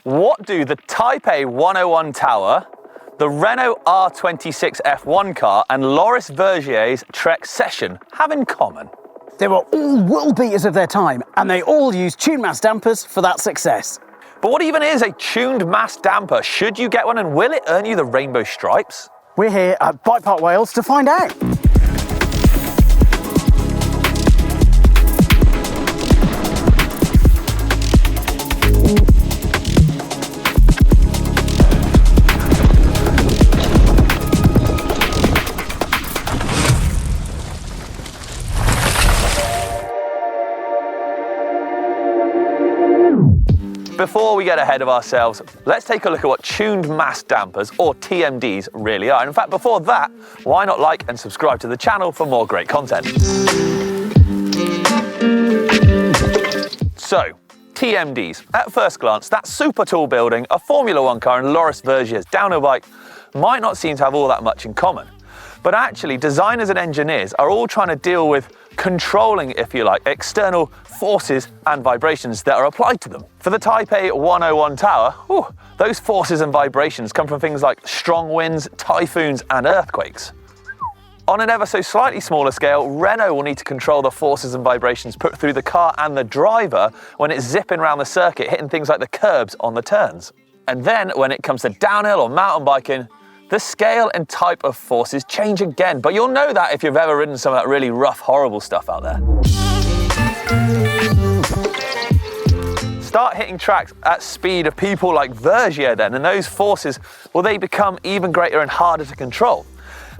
What do the Type A 101 tower, the Renault R26 F1 car and Loris Vergier's Trek Session have in common? They were all world beaters of their time, and they all used tuned mass dampers for that success. But what even is a tuned mass damper? Should you get one, and will it earn you the rainbow stripes? We're here at Bike Park Wales to find out. Before we get ahead of ourselves, let's take a look at what tuned mass dampers, or TMDs, really are. And in fact, before that, why not like and subscribe to the channel for more great content? So, TMDs. At first glance, that super tall building, a Formula One car and Loris Vergier's downhill bike might not seem to have all that much in common. But actually, designers and engineers are all trying to deal with controlling, if you like, external forces and vibrations that are applied to them. For the Type A 101 tower, those forces and vibrations come from things like strong winds, typhoons and earthquakes. On an ever so slightly smaller scale, Renault will need to control the forces and vibrations put through the car and the driver when it's zipping around the circuit, hitting things like the curbs on the turns. And then when it comes to downhill or mountain biking, the scale and type of forces change again, but you'll know that if you've ever ridden some of that really rough, horrible stuff out there. Start hitting tracks at speed of people like Vergier then, and those forces, well, they become even greater and harder to control.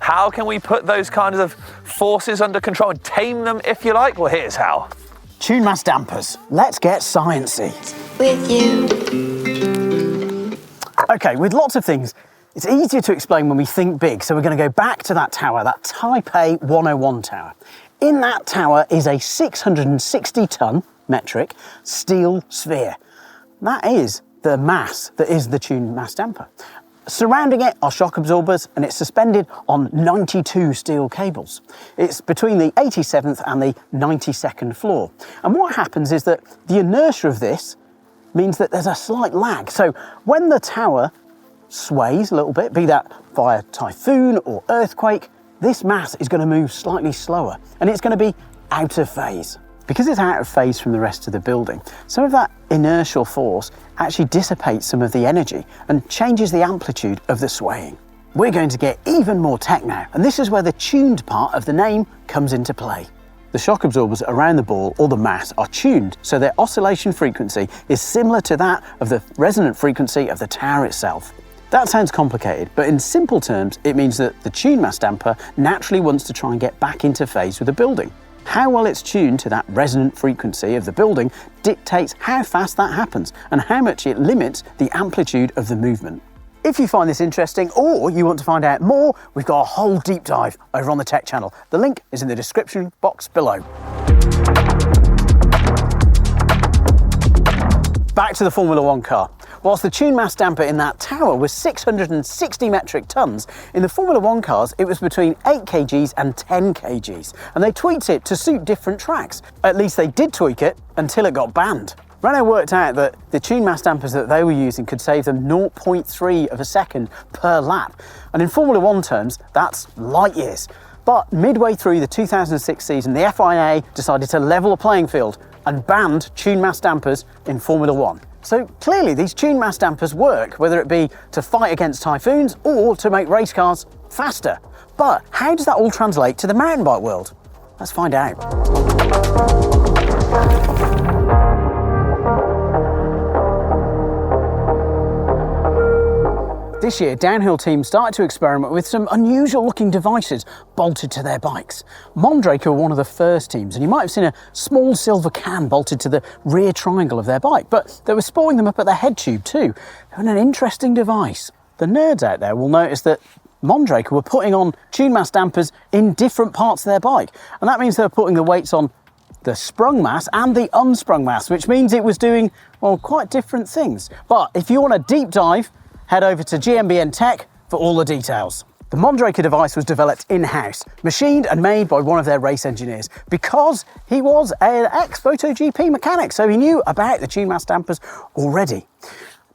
How can we put those kinds of forces under control and tame them, if you like? Well, here's how. Tuned mass dampers. Let's get sciency. With you. Okay, with lots of things, it's easier to explain when we think big, so we're going to go back to that tower, that Type A 101 tower. In that tower is a 660-ton metric steel sphere. That is the mass that is the tuned mass damper. Surrounding it are shock absorbers, and it's suspended on 92 steel cables. It's between the 87th and the 92nd floor. And what happens is that the inertia of this means that there's a slight lag. So when the tower sways a little bit, be that via typhoon or earthquake, this mass is going to move slightly slower and it's going to be out of phase. Because it's out of phase from the rest of the building, some of that inertial force actually dissipates some of the energy and changes the amplitude of the swaying. We're going to get even more tech now, and this is where the tuned part of the name comes into play. The shock absorbers around the ball or the mass are tuned so their oscillation frequency is similar to that of the resonant frequency of the tower itself. That sounds complicated, but in simple terms, it means that the tuned mass damper naturally wants to try and get back into phase with the building. How well it's tuned to that resonant frequency of the building dictates how fast that happens and how much it limits the amplitude of the movement. If you find this interesting or you want to find out more, we've got a whole deep dive over on the Tech channel. The link is in the description box below. Back to the Formula One car. Whilst the tuned mass damper in that tower was 660 metric tons, in the Formula One cars it was between 8 kgs and 10 kgs, and they tweaked it to suit different tracks. At least they did tweak it until it got banned. Renault worked out that the tuned mass dampers that they were using could save them 0.3 of a second per lap, and in Formula One terms that's light years. But midway through the 2006 season, the FIA decided to level the playing field and banned tuned mass dampers in Formula One. So clearly these tuned mass dampers work, whether it be to fight against typhoons or to make race cars faster. But how does that all translate to the mountain bike world? Let's find out. This year, downhill teams started to experiment with some unusual looking devices bolted to their bikes. Mondraker were one of the first teams, and you might have seen a small silver can bolted to the rear triangle of their bike, but they were spoiling them up at the head tube too. They were an interesting device. The nerds out there will notice that Mondraker were putting on tuned mass dampers in different parts of their bike, and that means they were putting the weights on the sprung mass and the unsprung mass, which means it was doing, well, quite different things. But if you want a deep dive, head over to GMBN Tech for all the details. The Mondraker device was developed in-house, machined and made by one of their race engineers, because he was an ex-MotoGP mechanic, so he knew about the tuned mass dampers already.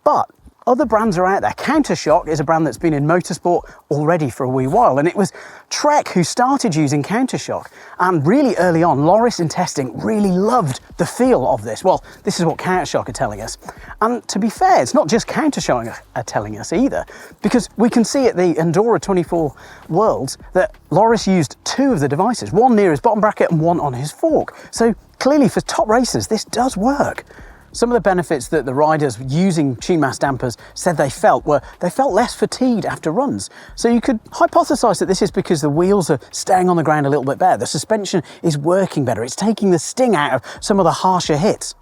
But other brands are out there. Countershock is a brand that's been in motorsport already for a wee while, and it was Trek who started using Countershock. And really early on, Loris in testing really loved the feel of this. Well, this is what Countershock are telling us. And to be fair, it's not just Countershock are telling us either, because we can see at the Endura 24 Worlds that Loris used two of the devices, one near his bottom bracket and one on his fork. So clearly for top racers, this does work. Some of the benefits that the riders using tune mass dampers said they felt were they felt less fatigued after runs. So you could hypothesize that this is because the wheels are staying on the ground a little bit better. The suspension is working better. It's taking the sting out of some of the harsher hits.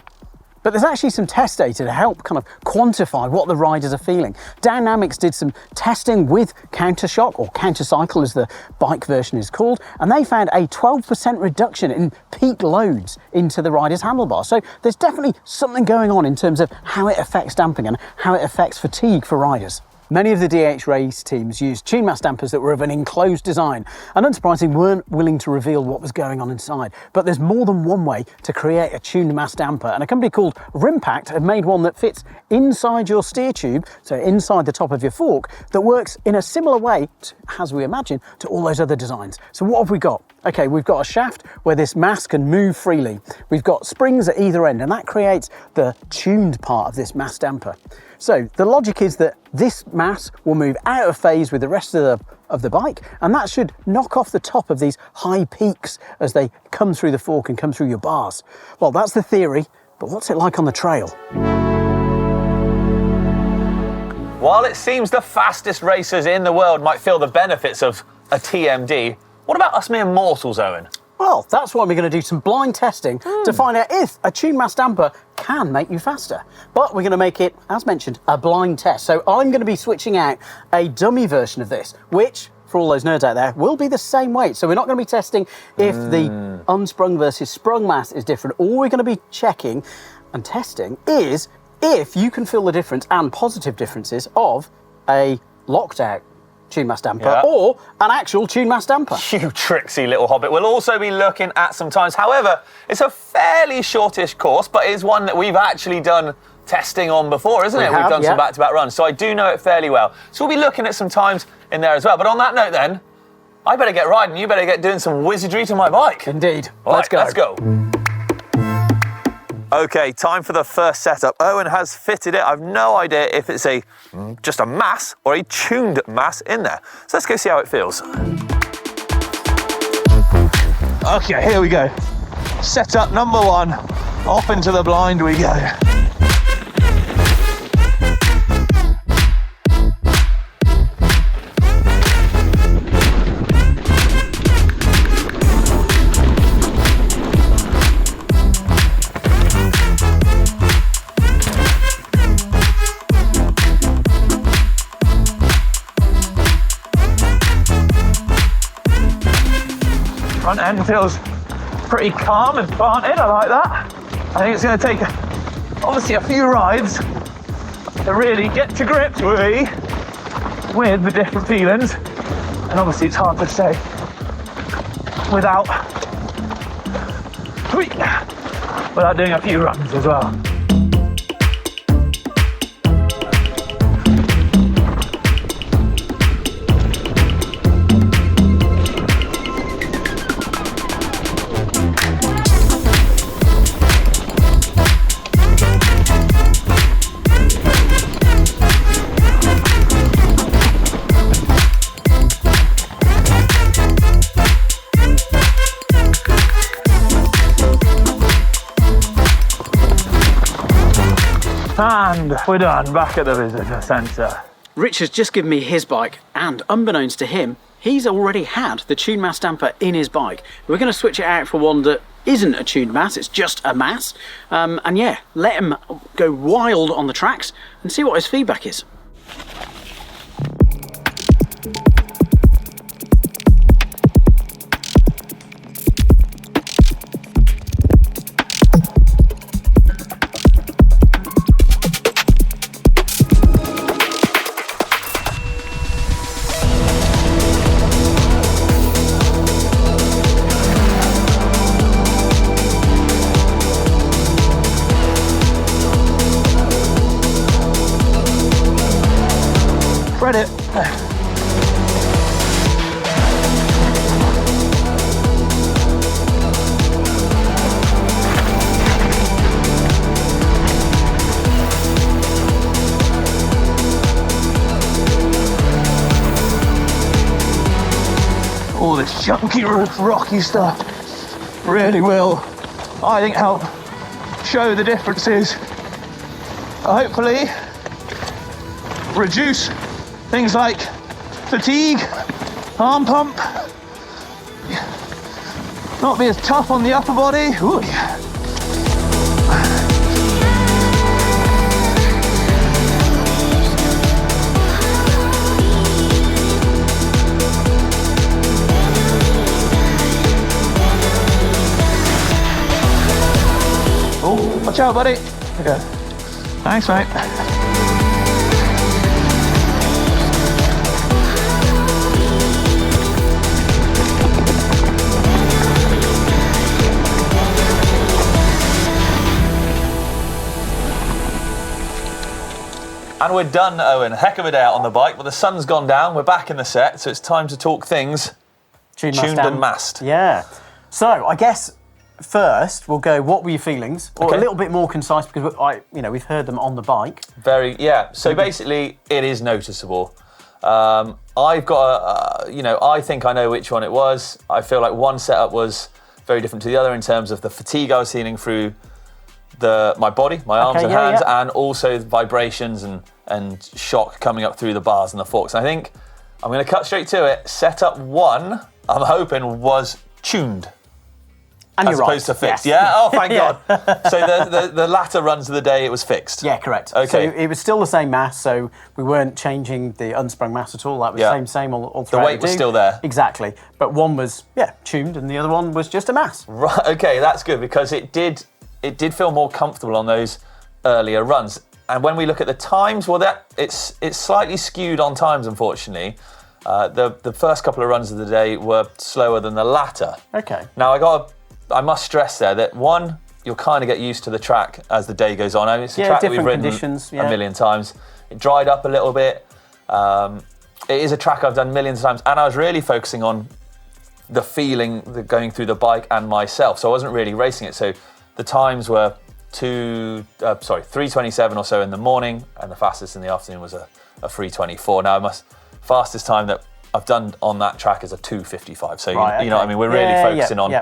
But there's actually some test data to help kind of quantify what the riders are feeling. Dynamics did some testing with Countershock, or Countercycle as the bike version is called, and they found a 12% reduction in peak loads into the rider's handlebar. So there's definitely something going on in terms of how it affects damping and how it affects fatigue for riders. Many of the DH race teams used tune mass dampers that were of an enclosed design and unsurprisingly weren't willing to reveal what was going on inside. But there's more than one way to create a tuned mass damper, and a company called Rimpact have made one that fits inside your steer tube, so inside the top of your fork, that works in a similar way, as we imagine, to all those other designs. So what have we got? Okay, we've got a shaft where this mass can move freely. We've got springs at either end, and that creates the tuned part of this mass damper. So the logic is that this mass will move out of phase with the rest of the bike, and that should knock off the top of these high peaks as they come through the fork and come through your bars. Well, that's the theory, but what's it like on the trail? While it seems the fastest racers in the world might feel the benefits of a TMD, what about us mere mortals, Owen? Well, that's why we're going to do some blind testing to find out if a tune mass damper can make you faster. But we're going to make it, as mentioned, a blind test. So I'm going to be switching out a dummy version of this, which, for all those nerds out there, will be the same weight. So we're not going to be testing if the unsprung versus sprung mass is different. All we're going to be checking and testing is if you can feel the difference and positive differences of a locked out tune mass damper or an actual tune mass damper. You tricksy little hobbit. We'll also be looking at some times. However, it's a fairly shortish course, but it's one that we've actually done testing on before, isn't it? We've done some back-to-back runs, so I do know it fairly well. So we'll be looking at some times in there as well. But on that note then, I better get riding. You better get doing some wizardry to my bike. Indeed. Let's go. Okay, time for the first setup. Owen has fitted it. I've no idea if it's just a mass or a tuned mass in there. So let's go see how it feels. Okay, here we go. Setup number one. Off into the blind we go. Front end feels pretty calm and planted, I like that. I think it's going to take obviously a few rides to really get to grips with the different feelings, and obviously it's hard to say without doing a few runs as well. And we're done, back at the visitor centre. Rich has just given me his bike, and unbeknownst to him, he's already had the tune mass damper in his bike. We're going to switch it out for one that isn't a tuned mass, it's just a mass. And yeah, let him go wild on the tracks and see what his feedback is. spread it. All this chunky, rocky stuff really will, I think, help show the differences. Hopefully reduce things like fatigue, arm pump, not be as tough on the upper body. Ooh, yeah. Oh, watch out, buddy. Okay. Thanks, mate. And we're done, Owen. Heck of a day out on the bike, but the sun's gone down. We're back in the set, so it's time to talk things tuned and massed. Yeah. So I guess first we'll go, what were your feelings? Or a little bit more concise, because we've heard them on the bike. So basically it is noticeable. I've got I think I know which one it was. I feel like one setup was very different to the other in terms of the fatigue I was feeling through my body, my arms and hands, and also vibrations and shock coming up through the bars and the forks. And I think I'm going to cut straight to it. Setup one, I'm hoping, was tuned. And as opposed to fixed. Yeah? Oh, thank God. So the latter runs of the day, it was fixed. Yeah, correct. Okay. So it was still the same mass, so we weren't changing the unsprung mass at all. That was same all throughout. The weight was still there. Exactly. But one was, tuned, and the other one was just a mass. Right, okay, that's good, because it did feel more comfortable on those earlier runs. And when we look at the times, it's slightly skewed on times, unfortunately. The first couple of runs of the day were slower than the latter. Okay. Now, I must stress there that, one, you'll kind of get used to the track as the day goes on. I mean, it's a track that we've ridden a million times. It dried up a little bit. It is a track I've done millions of times, and I was really focusing on the feeling going through the bike and myself. So I wasn't really racing it. So the times were 3:27 or so in the morning, and the fastest in the afternoon was a 3:24. Now, fastest time that I've done on that track is a 2:55. So you know what I mean. We're really focusing on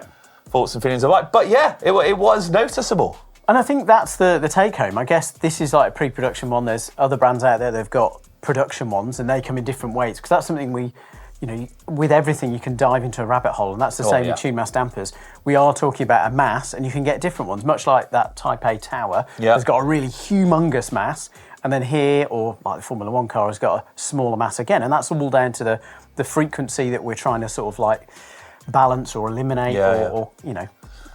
thoughts and feelings of the bike. But it was noticeable. And I think that's the take home. I guess this is like a pre-production one. There's other brands out there that've got production ones, and they come in different weights, because that's something with everything you can dive into a rabbit hole, and that's the same with tuned mass dampers. We are talking about a mass, and you can get different ones, much like that Type A tower has got a really humongous mass, and then here, or like the Formula One car, has got a smaller mass again, and that's all down to the frequency that we're trying to sort of like balance or eliminate or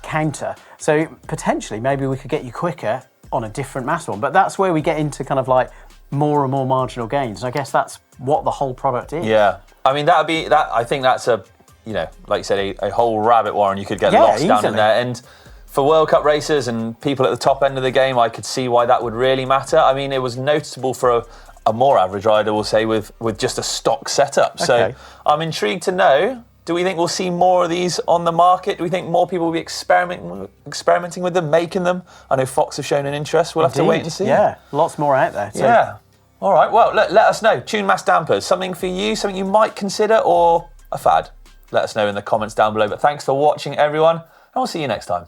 counter. So potentially maybe we could get you quicker on a different mass one, but that's where we get into kind of like more and more marginal gains. I guess that's what the whole product is. Yeah, I mean I think that's a like you said, a whole rabbit warren. You could get lost down in there. And for World Cup racers and people at the top end of the game, I could see why that would really matter. I mean, it was noticeable for a more average rider, we'll say, with just a stock setup. Okay. So I'm intrigued to know, do we think we'll see more of these on the market? Do we think more people will be experimenting with them, making them? I know Fox have shown an interest. We'll have to wait and see. Yeah, lots more out there. So. Yeah. All right, well, let us know. Tuned mass dampers, something for you, something you might consider, or a fad? Let us know in the comments down below. But thanks for watching, everyone, and we'll see you next time.